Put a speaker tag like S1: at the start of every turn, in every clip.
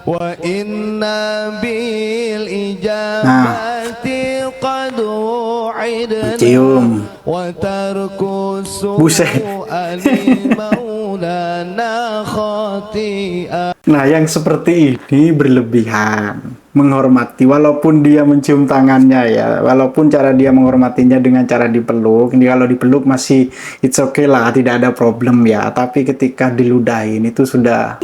S1: wa inna bil ijabati qad wu'idna wa tarku su'ali maulana khati'a.
S2: Nah, yang seperti ini berlebihan, menghormati walaupun dia mencium tangannya ya, walaupun cara dia menghormatinya dengan cara dipeluk. Ini kalau dipeluk masih it's okay lah, tidak ada problem ya, tapi ketika diludahin itu sudah.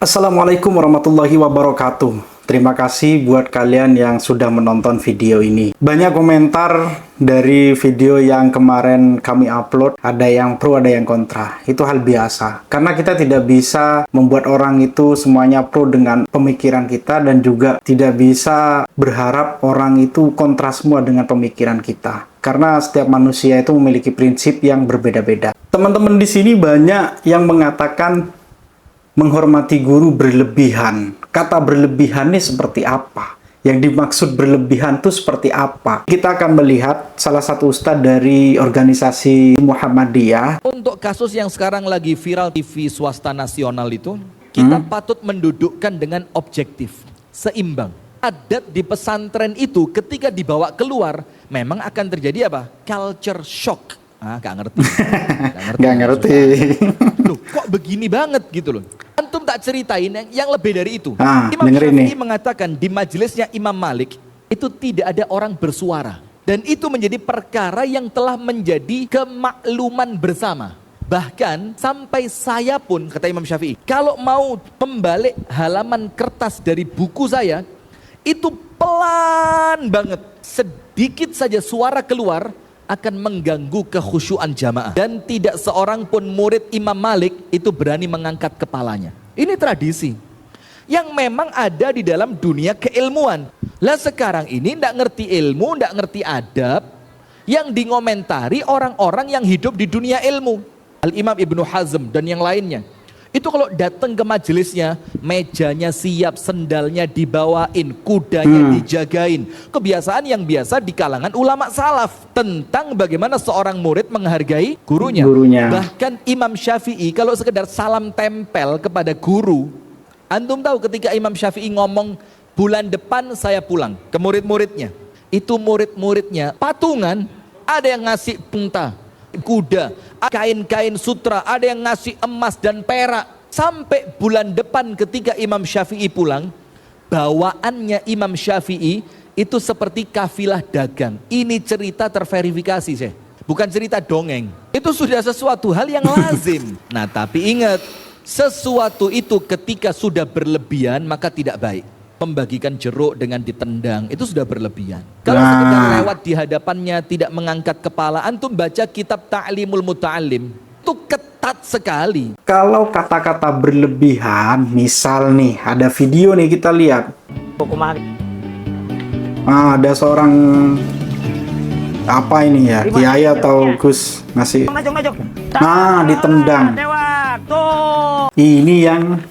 S2: Assalamualaikum warahmatullahi wabarakatuh. Terima kasih buat kalian yang sudah menonton video ini. Banyak komentar dari video yang kemarin kami upload, ada yang pro, ada yang kontra. Itu hal biasa. Karena kita tidak bisa membuat orang itu semuanya pro dengan pemikiran kita, dan juga tidak bisa berharap orang itu kontra semua dengan pemikiran kita. Karena setiap manusia itu memiliki prinsip yang berbeda-beda. Teman-teman di sini banyak yang mengatakan menghormati guru berlebihan. Kata berlebihan ini seperti apa? Yang dimaksud berlebihan itu seperti apa? Kita akan melihat salah satu ustadz dari organisasi Muhammadiyah.
S3: Untuk kasus yang sekarang lagi viral TV swasta nasional itu, kita patut mendudukkan dengan objektif, seimbang. Adat di pesantren itu ketika dibawa keluar, memang akan terjadi apa? Culture shock. Gak ngerti.
S2: Gak ngerti.
S3: Loh, kok begini banget gitu loh. Antum tak ceritain yang lebih dari itu. Imam
S2: Syafi'i
S3: mengatakan di majelisnya Imam Malik itu tidak ada orang bersuara. Dan itu menjadi perkara yang telah menjadi kemakluman bersama. Bahkan sampai saya pun, kata Imam Syafi'i, kalau mau membalik halaman kertas dari buku saya, itu pelan banget. Sedikit saja suara keluar akan mengganggu kekhusyuan jamaah. Dan tidak seorang pun murid Imam Malik itu berani mengangkat kepalanya. Ini tradisi yang memang ada di dalam dunia keilmuan. Lah sekarang ini ndak ngerti ilmu, ndak ngerti adab, yang dingomentari orang-orang yang hidup di dunia ilmu. Al-Imam Ibnu Hazm dan yang lainnya. Itu kalau datang ke majelisnya, mejanya siap, sendalnya dibawain, kudanya dijagain. Kebiasaan yang biasa di kalangan ulama salaf tentang bagaimana seorang murid menghargai gurunya. Bahkan Imam Syafi'i kalau sekedar salam tempel kepada guru, antum tahu ketika Imam Syafi'i ngomong bulan depan saya pulang ke murid-muridnya, itu murid-muridnya patungan, ada yang ngasih unta, kuda, kain-kain sutra, ada yang ngasih emas dan perak. Sampai bulan depan ketika Imam Syafi'i pulang, bawaannya Imam Syafi'i itu seperti kafilah dagang. Ini cerita terverifikasi, sih. Bukan cerita dongeng. Itu sudah sesuatu hal yang lazim. Nah, tapi ingat, sesuatu itu ketika sudah berlebihan maka tidak baik. Membagikan jeruk dengan ditendang itu sudah berlebihan. Kalau sekedar lewat di hadapannya tidak mengangkat kepala, antum baca kitab Ta'limul Muta'allim itu ketat sekali.
S2: Kalau kata-kata berlebihan, misal nih ada video nih kita lihat. Ada seorang apa ini ya, kiai atau Gus ngasih. Ditendang. Ini yang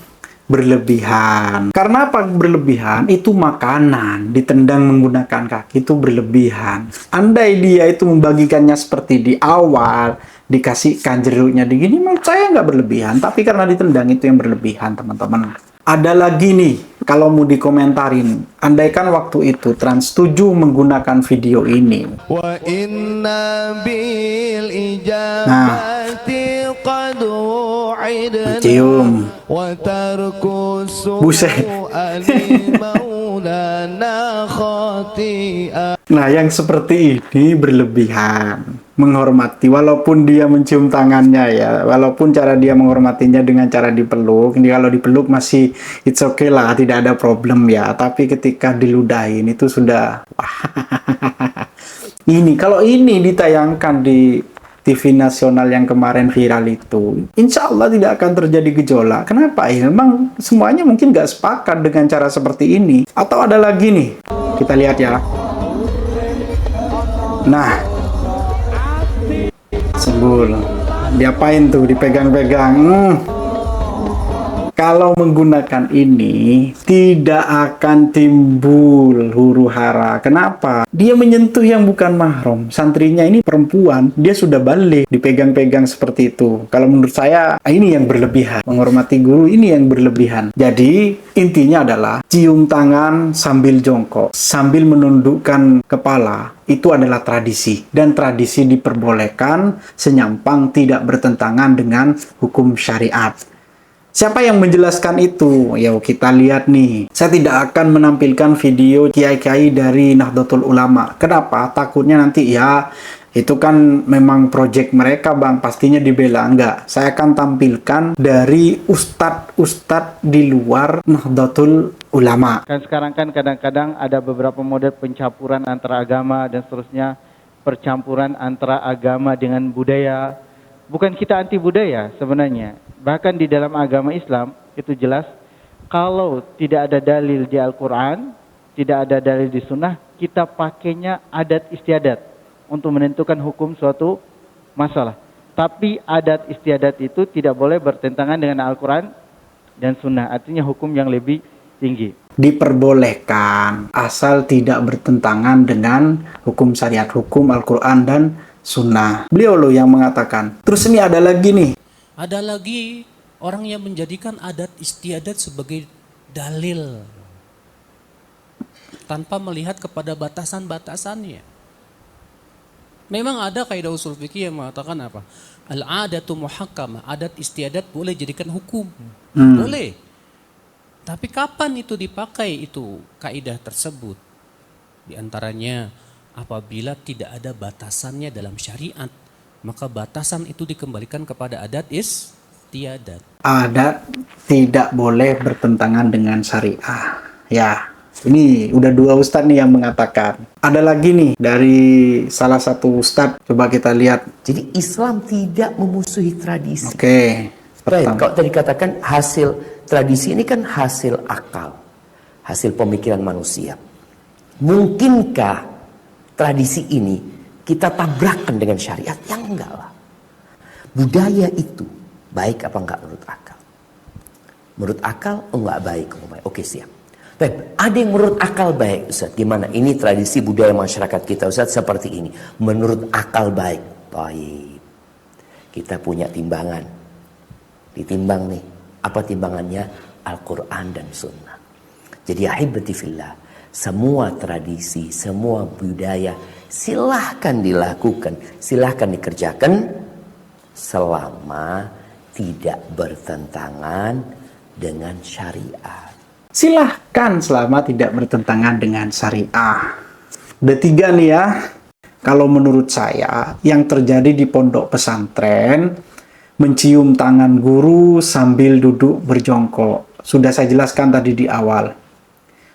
S2: berlebihan. Karena apa berlebihan? Itu makanan, ditendang menggunakan kaki itu berlebihan. Andai dia itu membagikannya seperti di awal, dikasihkan jeruknya begini, menurut saya nggak berlebihan. Tapi karena ditendang itu yang berlebihan, teman-teman. Ada lagi nih, kalau mau dikomentarin, andaikan waktu itu Trans 7 menggunakan video ini.
S1: Wa inna bil ijabati qad wu'idna wa tarku su'ali maulana khati'a.
S2: Nah, yang seperti ini berlebihan. Menghormati walaupun dia mencium tangannya ya, walaupun cara dia menghormatinya dengan cara dipeluk. Ini kalau dipeluk masih it's okay lah, tidak ada problem ya, tapi ketika diludahin itu sudah ini kalau ini ditayangkan di TV nasional yang kemarin viral itu, insya Allah tidak akan terjadi gejolak. Kenapa ya? Memang semuanya mungkin gak sepakat dengan cara seperti ini. Atau ada lagi nih, kita lihat ya. Nah, sebul diapain tuh, dipegang-pegang. kalau menggunakan ini tidak akan timbul huru-hara. Kenapa? Dia menyentuh yang bukan mahram. Santrinya ini perempuan, dia sudah balik, dipegang-pegang seperti itu. Kalau menurut saya, ini yang berlebihan. Menghormati guru ini yang berlebihan. Jadi, intinya adalah cium tangan sambil jongkok, sambil menundukkan kepala. Itu adalah tradisi. Dan tradisi diperbolehkan senyampang tidak bertentangan dengan hukum syariat. Siapa yang menjelaskan itu? Ya kita lihat nih. Saya tidak akan menampilkan video kiai-kiai dari Nahdlatul Ulama. Kenapa? Takutnya nanti ya itu kan memang proyek mereka bang, pastinya dibela. Enggak, saya akan tampilkan dari ustadz-ustadz di luar Nahdlatul Ulama.
S4: Kan sekarang kan kadang-kadang ada beberapa model pencampuran antara agama dan seterusnya, percampuran antara agama dengan budaya. Bukan kita anti budaya sebenarnya. Bahkan di dalam agama Islam itu jelas, kalau tidak ada dalil di Al-Quran, tidak ada dalil di Sunnah, kita pakainya adat istiadat untuk menentukan hukum suatu masalah. Tapi adat istiadat itu tidak boleh bertentangan dengan Al-Quran dan Sunnah. Artinya hukum yang lebih tinggi.
S2: Diperbolehkan asal tidak bertentangan dengan hukum syariat, hukum Al-Quran dan Sunnah. Beliau loh yang mengatakan. Terus ini ada lagi nih.
S5: Ada lagi orang yang menjadikan adat istiadat sebagai dalil tanpa melihat kepada batasan-batasannya. Memang ada kaidah usul fikih yang mengatakan apa? Al-adatu muhakkamah, adat istiadat boleh jadikan hukum. Boleh. Tapi kapan itu dipakai itu kaidah tersebut? Di antaranya apabila tidak ada batasannya dalam syariat, maka batasan itu dikembalikan kepada adat istiadat.
S2: Adat tidak boleh bertentangan dengan syariah. Ya, ini udah dua ustadz nih yang mengatakan. Ada lagi nih dari salah satu ustadz. Coba kita lihat.
S6: Jadi Islam tidak memusuhi tradisi.
S2: Oke.
S6: Baik, kalau tadi katakan hasil tradisi ini kan hasil akal, hasil pemikiran manusia. Mungkinkah tradisi ini kita tabrakkan dengan syariat? Yang enggak lah. Budaya itu baik apa enggak menurut akal? Menurut akal enggak baik. Oke, siap. Baik, ada yang menurut akal baik, Ustaz. Gimana? Ini tradisi budaya masyarakat kita, Ustaz, seperti ini. Menurut akal baik. Baik. Kita punya timbangan. Ditimbang nih. Apa timbangannya? Al-Quran dan Sunnah. Jadi ahibati fillah, semua tradisi, semua budaya silahkan dilakukan, silahkan dikerjakan selama tidak bertentangan dengan syariat.
S2: Silahkan selama tidak bertentangan dengan syariah. Ada 3 nih ya. Kalau menurut saya yang terjadi di pondok pesantren, mencium tangan guru sambil duduk berjongkok. Sudah saya jelaskan tadi di awal.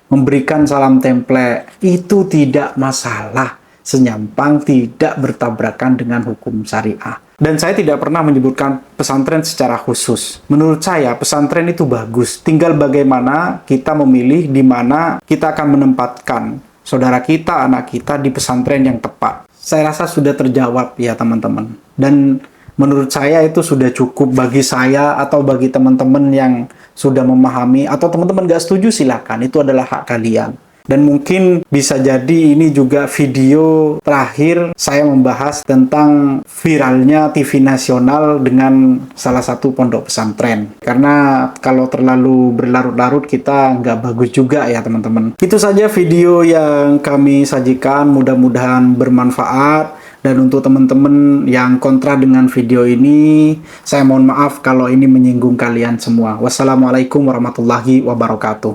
S2: Memberikan salam template itu tidak masalah, senyampang tidak bertabrakan dengan hukum syariah. Dan saya tidak pernah menyebutkan pesantren secara khusus. Menurut saya pesantren itu bagus. Tinggal bagaimana kita memilih di mana kita akan menempatkan saudara kita, anak kita di pesantren yang tepat. Saya rasa sudah terjawab ya teman-teman. Dan menurut saya itu sudah cukup bagi saya atau bagi teman-teman yang sudah memahami, atau teman-teman gak setuju silahkan, itu adalah hak kalian. Dan mungkin bisa jadi ini juga video terakhir saya membahas tentang viralnya TV nasional dengan salah satu pondok pesantren. Karena kalau terlalu berlarut-larut kita nggak bagus juga ya teman-teman. Itu saja video yang kami sajikan, mudah-mudahan bermanfaat. Dan untuk teman-teman yang kontra dengan video ini, saya mohon maaf kalau ini menyinggung kalian semua. Wassalamualaikum warahmatullahi wabarakatuh.